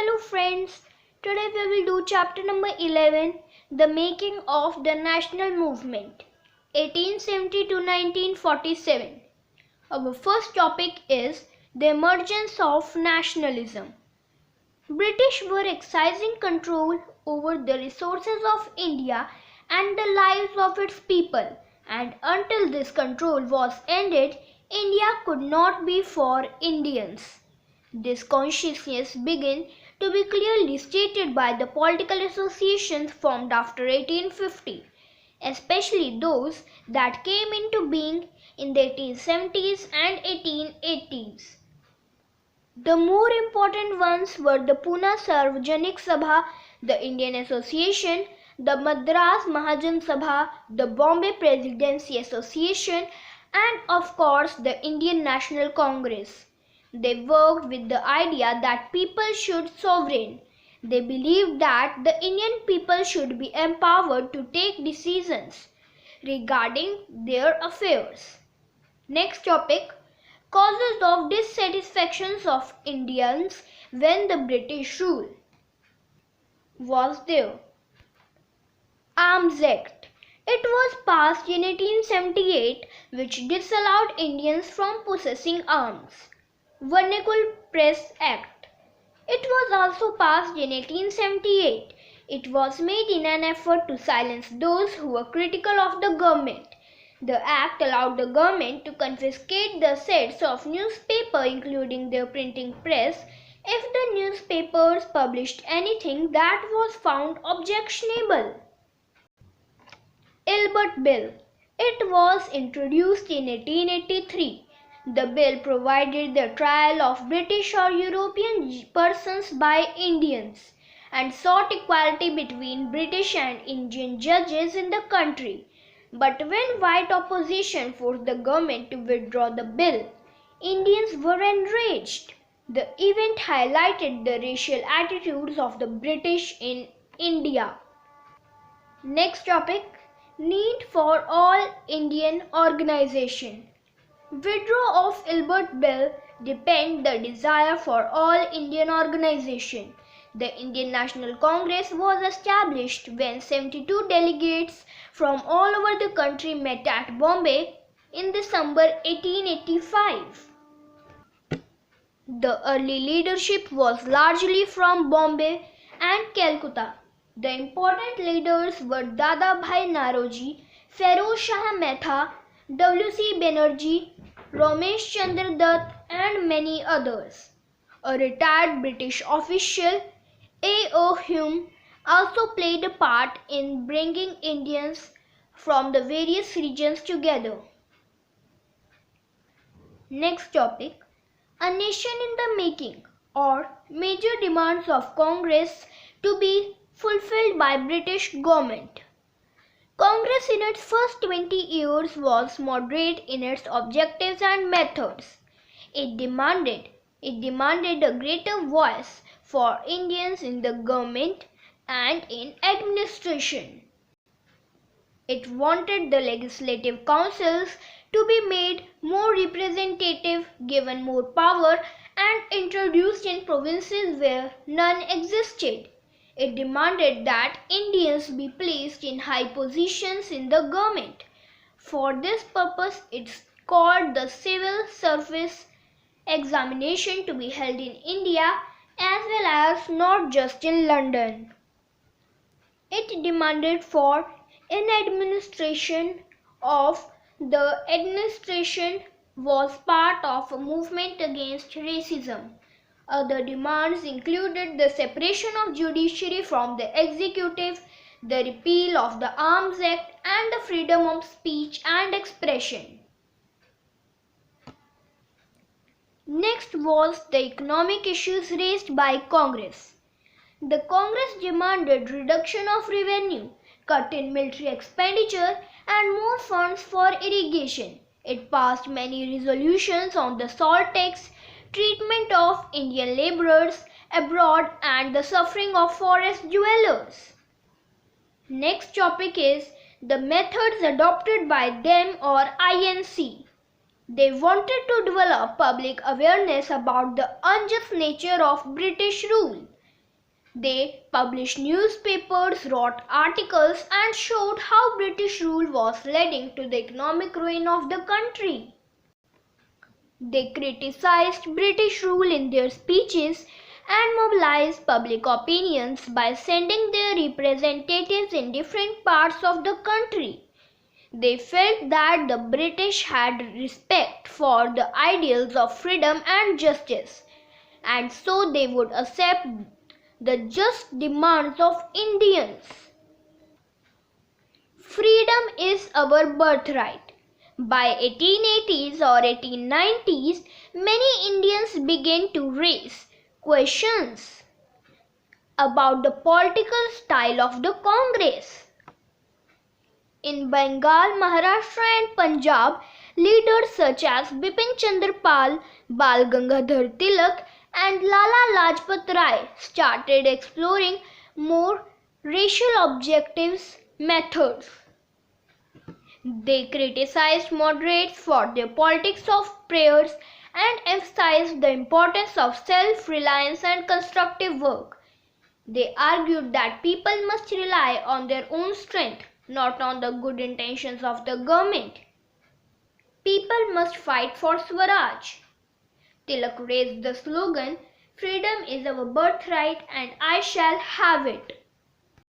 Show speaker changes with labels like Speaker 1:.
Speaker 1: Hello friends, today we will do chapter number 11, The Making of the National Movement, 1870 to 1947. Our first topic is the emergence of nationalism. British were exercising control over the resources of India and the lives of its people, and until this control was ended, India could not be for Indians. This consciousness began to be clearly stated by the political associations formed after 1850, especially those that came into being in the 1870s and 1880s. The more important ones were the Pune Sarvajanik Sabha, the Indian Association, the Madras Mahajan Sabha, the Bombay Presidency Association, and of course the Indian National Congress. They worked with the idea that people should sovereign. They believed that the Indian people should be empowered to take decisions regarding their affairs. Next topic, causes of dissatisfactions of Indians when the British rule was there. Arms Act. It was passed in 1878 which disallowed Indians from possessing arms. Vernacular Press Act. It was also passed in 1878. It was made in an effort to silence those who were critical of the government. The act allowed the government to confiscate the assets of newspapers, including their printing press, if the newspapers published anything that was found objectionable. Ilbert Bill. It was introduced in 1883. The bill provided the trial of British or European persons by Indians and sought equality between British and Indian judges in the country. But when white opposition forced the government to withdraw the bill, Indians were enraged. The event highlighted the racial attitudes of the British in India. Next topic, need for all Indian organization. Withdrawal of Ilbert Bill depend the desire for all Indian organization. The Indian National Congress was established when 72 delegates from all over the country met at Bombay in December 1885. The early leadership was largely from Bombay and Calcutta. The important leaders were Dadabhai Naoroji, Feroz Shah Mehta, W.C. Banerjee, Ramesh Chandra Dutt, and many others. A retired British official, A.O. Hume, also played a part in bringing Indians from the various regions together. Next topic, a nation in the making, or major demands of Congress to be fulfilled by British government. Congress in its first 20 years was moderate in its objectives and methods. It demanded a greater voice for Indians in the government and in administration. It wanted the legislative councils to be made more representative, given more power, and introduced in provinces where none existed. It demanded that Indians be placed in high positions in the government. For this purpose, it called the civil service examination to be held in India as well as not just in London. It demanded for administration was part of a movement against racism. Other demands included the separation of judiciary from the executive, the repeal of the Arms Act, and the freedom of speech and expression. Next was the economic issues raised by Congress. The Congress demanded reduction of revenue, cut in military expenditure, and more funds for irrigation. It passed many resolutions on the salt tax, treatment of Indian laborers abroad, and the suffering of forest dwellers. Next topic is the methods adopted by them or INC. They wanted to develop public awareness about the unjust nature of British rule. They published newspapers, wrote articles, and showed how British rule was leading to the economic ruin of the country. They criticized British rule in their speeches and mobilized public opinions by sending their representatives in different parts of the country. They felt that the British had respect for the ideals of freedom and justice, and so they would accept the just demands of Indians. Freedom is our birthright. By 1880s or 1890s, many Indians began to raise questions about the political style of the Congress. In Bengal, Maharashtra and Punjab, leaders such as Bipin Chandra Pal, Bal Gangadhar Tilak and Lala Lajpat Rai started exploring more racial objectives methods. They criticized moderates for their politics of prayers and emphasized the importance of self-reliance and constructive work. They argued that people must rely on their own strength, not on the good intentions of the government. People must fight for Swaraj. Tilak raised the slogan, "Freedom is our birthright and I shall have it."